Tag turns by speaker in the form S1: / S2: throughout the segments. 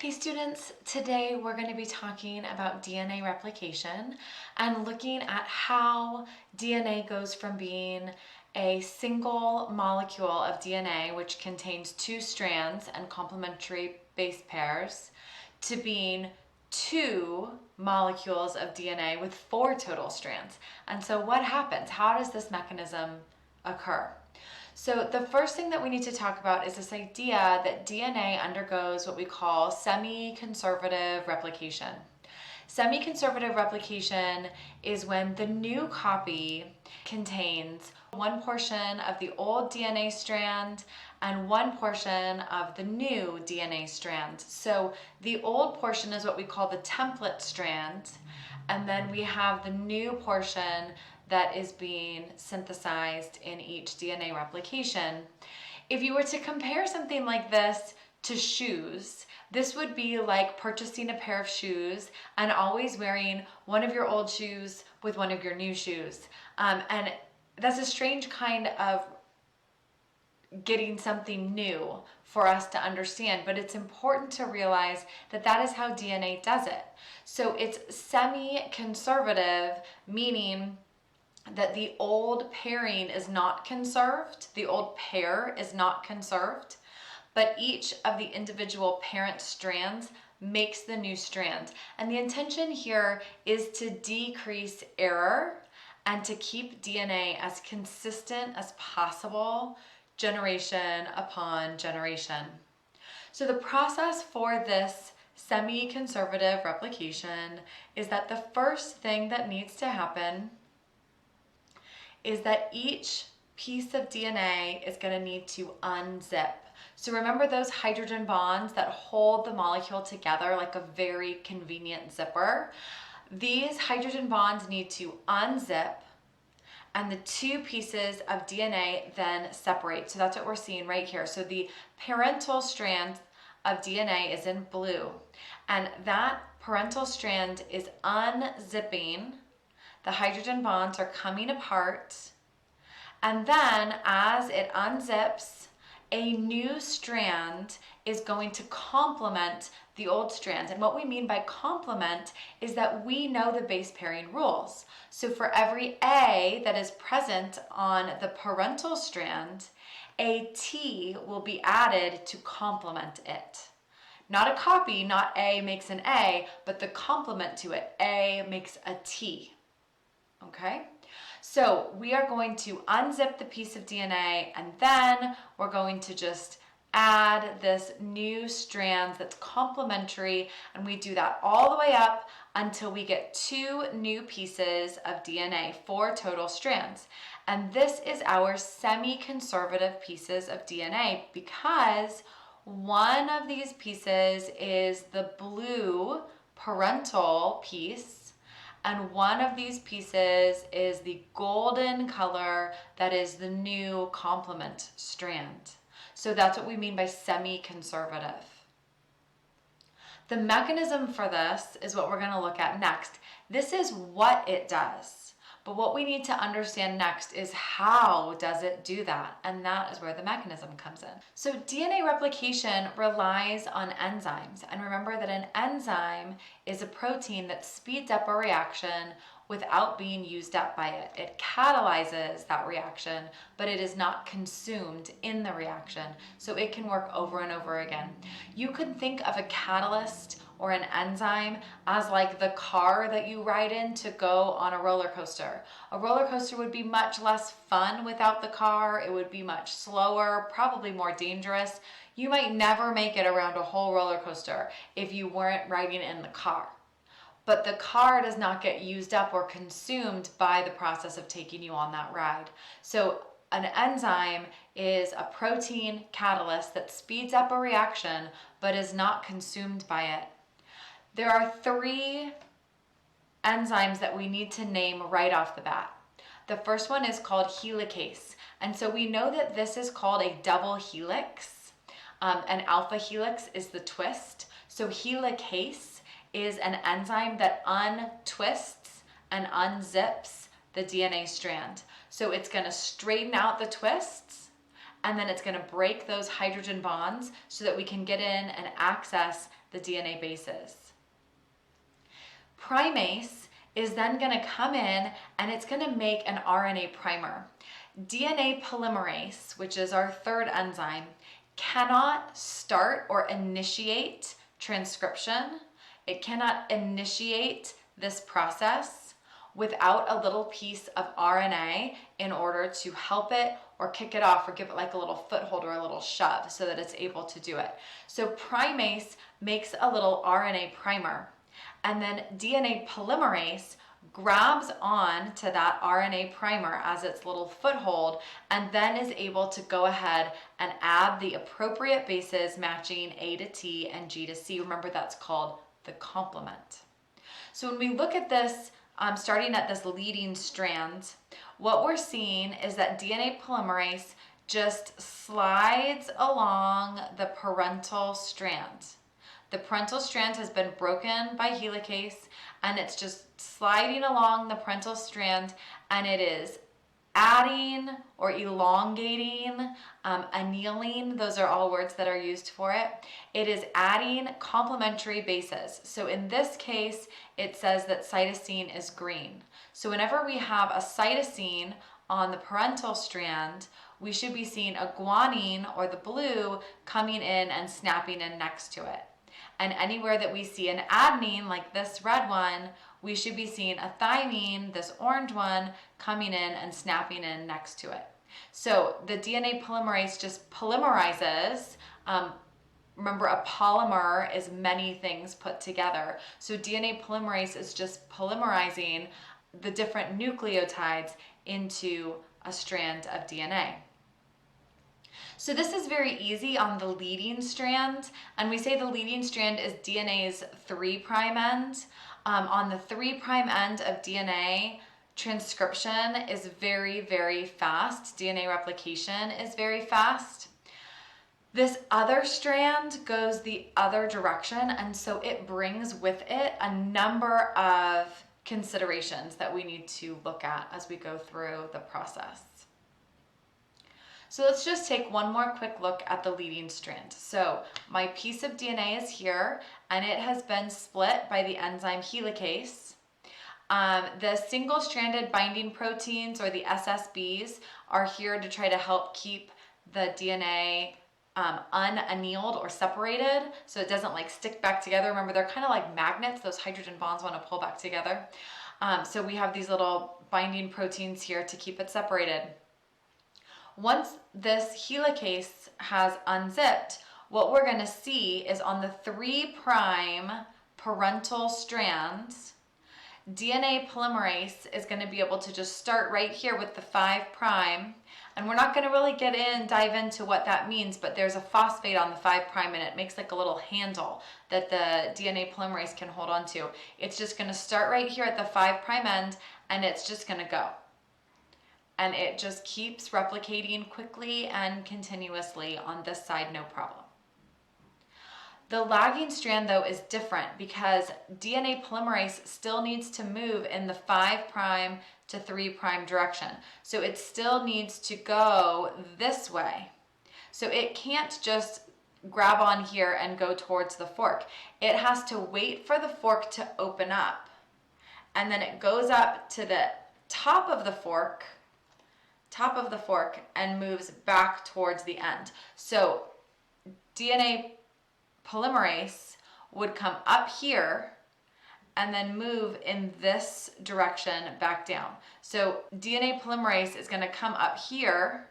S1: Hey students, today we're going to be talking about DNA replication and looking at how DNA goes from being a single molecule of DNA, which contains two strands and complementary base pairs, to being two molecules of DNA with four total strands. And so what happens? How does this mechanism occur? So the first thing that we need to talk about is this idea that DNA undergoes what we call semi-conservative replication. Semi-conservative replication is when the new copy contains one portion of the old DNA strand and one portion of the new DNA strand. So the old portion is what we call the template strand, and then we have the new portion that is being synthesized in each DNA replication. If you were to compare something like this to shoes, this would be like purchasing a pair of shoes and always wearing one of your old shoes with one of your new shoes. And that's a strange kind of getting something new for us to understand, but it's important to realize that that is how DNA does it. So it's semi-conservative, meaning that the old pairing is not conserved, the old pair is not conserved, but each of the individual parent strands makes the new strand. And the intention here is to decrease error and to keep DNA as consistent as possible, generation upon generation. So the process for this semi-conservative replication is that the first thing that needs to happen is that each piece of DNA is going to need to unzip. So remember those hydrogen bonds that hold the molecule together like a very convenient zipper? These hydrogen bonds need to unzip, and the two pieces of DNA then separate. So that's what we're seeing right here. So the parental strand of DNA is in blue, and that parental strand is unzipping. The hydrogen bonds are coming apart, and then as it unzips, a new strand is going to complement the old strand. And what we mean by complement is that we know the base pairing rules. So for every A that is present on the parental strand, a T will be added to complement it. Not a copy, not A makes an A, but the complement to it. A makes a T. Okay, so we are going to unzip the piece of DNA, and then we're going to just add this new strand that's complementary, and we do that all the way up until we get two new pieces of DNA, four total strands. And this is our semi-conservative pieces of DNA because one of these pieces is the blue parental piece, and one of these pieces is the golden color that is the new complement strand. So that's what we mean by semi-conservative. The mechanism for this is what we're going to look at next. This is what it does. But what we need to understand next is how does it do that? And that is where the mechanism comes in. So DNA replication relies on enzymes. And remember that an enzyme is a protein that speeds up a reaction without being used up by it. It catalyzes that reaction, but it is not consumed in the reaction. So it can work over and over again. You could think of a catalyst or an enzyme as like the car that you ride in to go on a roller coaster. A roller coaster would be much less fun without the car. It would be much slower, probably more dangerous. You might never make it around a whole roller coaster if you weren't riding in the car. But the car does not get used up or consumed by the process of taking you on that ride. So an enzyme is a protein catalyst that speeds up a reaction but is not consumed by it. There are three enzymes that we need to name right off the bat. The first one is called helicase. And so we know that this is called a double helix. An alpha helix is the twist. So helicase is an enzyme that untwists and unzips the DNA strand. So it's going to straighten out the twists and then it's going to break those hydrogen bonds so that we can get in and access the DNA bases. Primase is then going to come in and it's going to make an RNA primer. DNA polymerase, which is our third enzyme, cannot start or initiate transcription. It cannot initiate this process without a little piece of RNA in order to help it or kick it off or give it like a little foothold or a little shove so that it's able to do it. So primase makes a little RNA primer, and then DNA polymerase grabs on to that RNA primer as its little foothold and then is able to go ahead and add the appropriate bases matching A to T and G to C. Remember, that's called the complement. So when we look at this, starting at this leading strand, what we're seeing is that DNA polymerase just slides along the parental strand. The parental strand has been broken by helicase, and it's just sliding along the parental strand, and it is adding or elongating, annealing, those are all words that are used for it. It is adding complementary bases. So in this case, it says that cytosine is green. So whenever we have a cytosine on the parental strand, we should be seeing a guanine, or the blue, coming in and snapping in next to it. And anywhere that we see an adenine, like this red one, we should be seeing a thymine, this orange one, coming in and snapping in next to it. So the DNA polymerase just polymerizes. Remember, a polymer is many things put together. So DNA polymerase is just polymerizing the different nucleotides into a strand of DNA. So this is very easy on the leading strand, and we say the leading strand is DNA's 3' end. On the 3' end of DNA, transcription is very, very fast. DNA replication is very fast. This other strand goes the other direction, and so it brings with it a number of considerations that we need to look at as we go through the process. So let's just take one more quick look at the leading strand. So my piece of DNA is here, and it has been split by the enzyme helicase. The single-stranded binding proteins, or the SSBs, are here to try to help keep the DNA unannealed or separated, so it doesn't like stick back together. Remember, they're kind of like magnets. Those hydrogen bonds want to pull back together. So we have these little binding proteins here to keep it separated. Once this helicase has unzipped, what we're going to see is on the 3' parental strands, DNA polymerase is going to be able to just start right here with the 5', and we're not going to really dive into what that means, but there's a phosphate on the 5', and it makes like a little handle that the DNA polymerase can hold on to. It's just going to start right here at the 5' end, and it's just going to go. And it just keeps replicating quickly and continuously on this side, no problem. The lagging strand, though, is different because DNA polymerase still needs to move in the 5' to 3' direction. So it still needs to go this way. So it can't just grab on here and go towards the fork. It has to wait for the fork to open up, and then it goes up to the top of the fork and moves back towards the end. So DNA polymerase would come up here and then move in this direction back down. So DNA polymerase is going to come up here,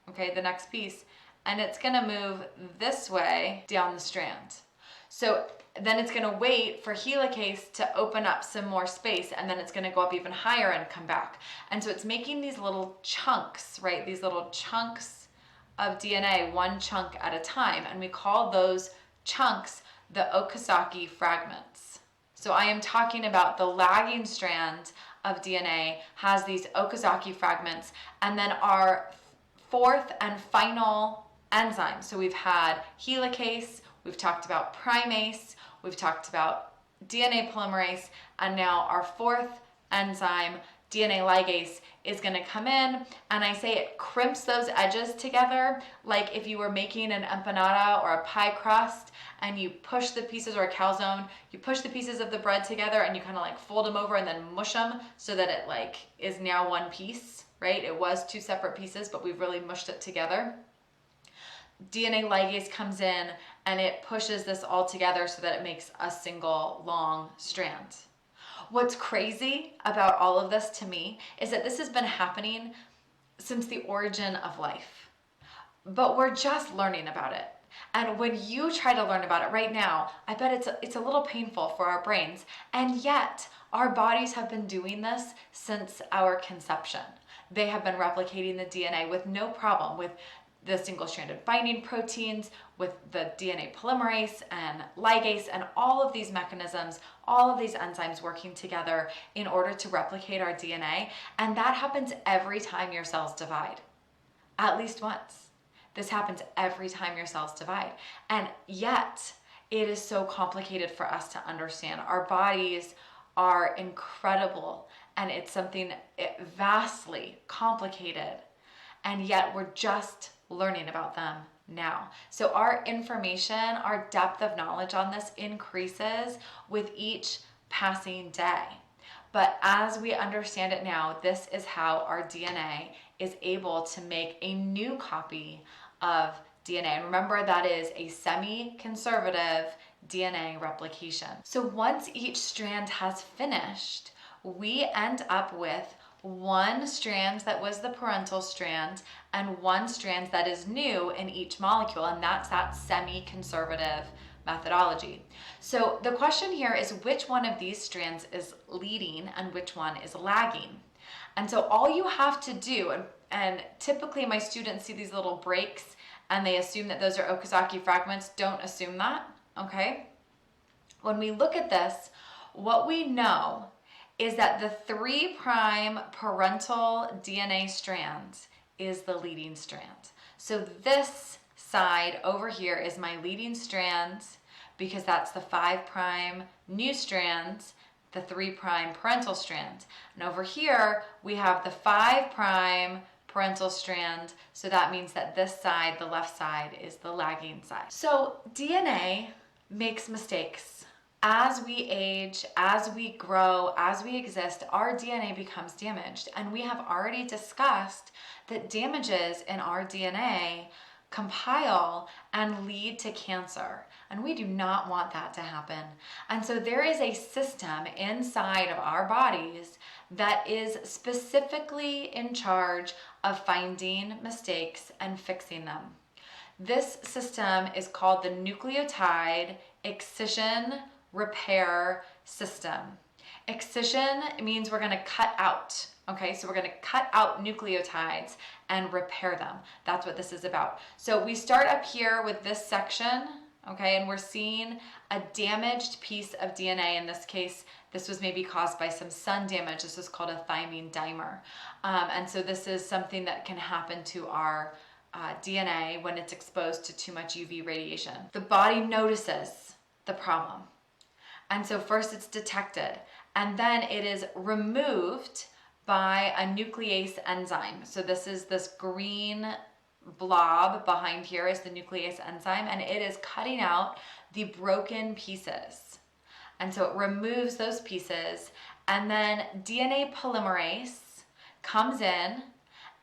S1: okay, the next piece, and it's going to move this way down the strand. So then it's going to wait for helicase to open up some more space, and then it's going to go up even higher and come back. And so it's making these little chunks, right? These little chunks of DNA, one chunk at a time, and we call those chunks the Okazaki fragments. So I am talking about the lagging strand of DNA has these Okazaki fragments, and then our fourth and final enzyme. So we've had helicase, we've talked about primase, we've talked about DNA polymerase, and now our fourth enzyme, DNA ligase is going to come in, and I say it crimps those edges together, like if you were making an empanada or a pie crust and you push the pieces, or a calzone, you push the pieces of the bread together and you kind of like fold them over and then mush them so that it like is now one piece, right? It was two separate pieces, but we've really mushed it together. DNA ligase comes in and it pushes this all together so that it makes a single long strand. What's crazy about all of this to me is that this has been happening since the origin of life, but we're just learning about it. And when you try to learn about it right now, I bet it's a little painful for our brains. And yet our bodies have been doing this since our conception. They have been replicating the DNA with no problem, with the single-stranded binding proteins, with the DNA polymerase and ligase, and all of these mechanisms, all of these enzymes working together in order to replicate our DNA. And that happens every time your cells divide, at least once. This happens every time your cells divide. And yet it is so complicated for us to understand. Our bodies are incredible, and it's something vastly complicated, and yet we're just learning about them now. So our information, our depth of knowledge on this increases with each passing day. But as we understand it now, this is how our DNA is able to make a new copy of DNA. And remember, that is a semi-conservative DNA replication. So once each strand has finished, we end up with one strand that was the parental strand and one strand that is new in each molecule, and that's that semi-conservative methodology. So the question here is, which one of these strands is leading and which one is lagging? And so all you have to do, and typically my students see these little breaks and they assume that those are Okazaki fragments. Don't assume that, okay? When we look at this, what we know is that the 3' parental DNA strand is the leading strand. So this side over here is my leading strand because that's the 5' new strand, the 3' parental strand. And over here we have the 5' parental strand, so that means that this side, the left side, is the lagging side. So DNA makes mistakes. As we age, as we grow, as we exist, our DNA becomes damaged. And we have already discussed that damages in our DNA compile and lead to cancer. And we do not want that to happen. And so there is a system inside of our bodies that is specifically in charge of finding mistakes and fixing them. This system is called the Nucleotide Excision Repair System. Excision means we're going to cut out. Okay, so we're going to cut out nucleotides and repair them. That's what this is about. So we start up here with this section, okay, and we're seeing a damaged piece of DNA. In this case, this was maybe caused by some sun damage. This is called a Thymine Dimer. And so this is something that can happen to our DNA when it's exposed to too much UV radiation. The body notices the problem. And so first it's detected, and then it is removed by a nuclease enzyme. So this is this green blob behind here is the nuclease enzyme, and it is cutting out the broken pieces. And so it removes those pieces, and then DNA polymerase comes in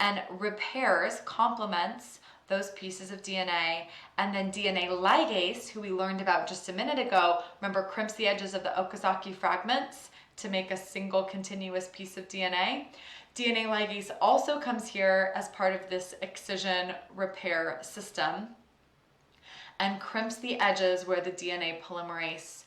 S1: and repairs, complements those pieces of DNA, and then DNA ligase, who we learned about just a minute ago, remember, crimps the edges of the Okazaki fragments to make a single continuous piece of DNA. DNA ligase also comes here as part of this excision repair system and crimps the edges where the DNA polymerase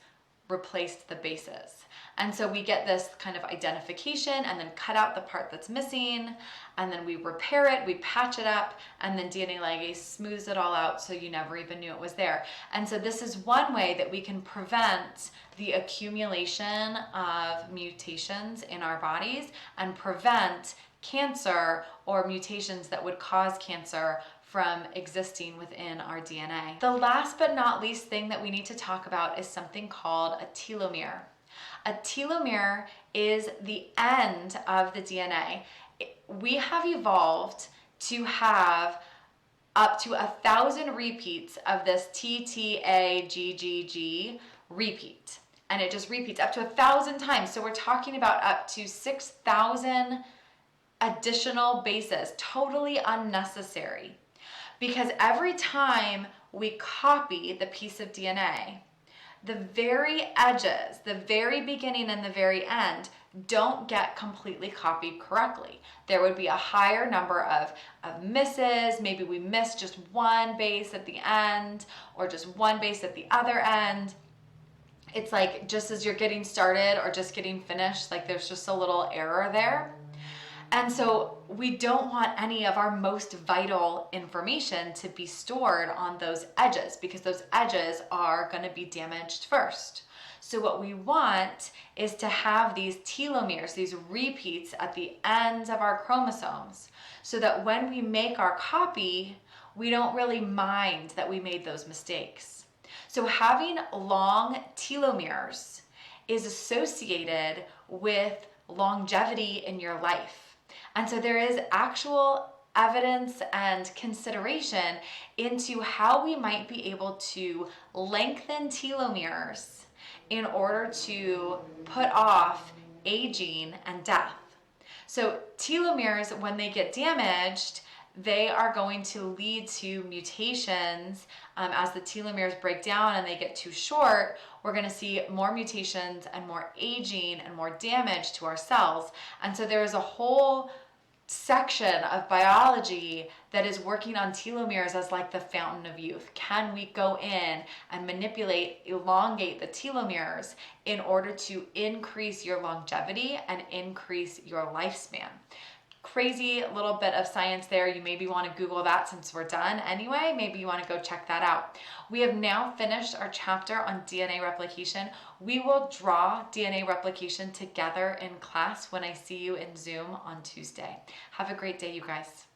S1: replaced the bases. And so we get this kind of identification and then cut out the part that's missing, and then we repair it, we patch it up, and then DNA ligase smooths it all out so you never even knew it was there. And so this is one way that we can prevent the accumulation of mutations in our bodies and prevent cancer or mutations that would cause cancer from existing within our DNA. The last but not least thing that we need to talk about is something called a telomere. A telomere is the end of the DNA. We have evolved to have up to 1,000 repeats of this TTAGGG repeat. And it just repeats up to 1,000 times. So we're talking about up to 6,000 additional bases, totally unnecessary. Because every time we copy the piece of DNA, the very edges, the very beginning and the very end, don't get completely copied correctly. There would be a higher number of misses. Maybe we miss just one base at the end or just one base at the other end. It's like just as you're getting started or just getting finished, like there's just a little error there. And so we don't want any of our most vital information to be stored on those edges because those edges are going to be damaged first. So what we want is to have these telomeres, these repeats at the ends of our chromosomes, so that when we make our copy, we don't really mind that we made those mistakes. So having long telomeres is associated with longevity in your life. And so there is actual evidence and consideration into how we might be able to lengthen telomeres in order to put off aging and death. So telomeres, when they get damaged, they are going to lead to mutations. As the telomeres break down and they get too short, we're going to see more mutations and more aging and more damage to our cells. And so there is a whole section of biology that is working on telomeres as like the fountain of youth. Can we go in and manipulate, elongate the telomeres in order to increase your longevity and increase your lifespan? Crazy little bit of science there. You maybe want to Google that since we're done anyway. Maybe you want to go check that out. We have now finished our chapter on DNA replication. We will draw DNA replication together in class when I see you in Zoom on Tuesday. Have a great day, you guys.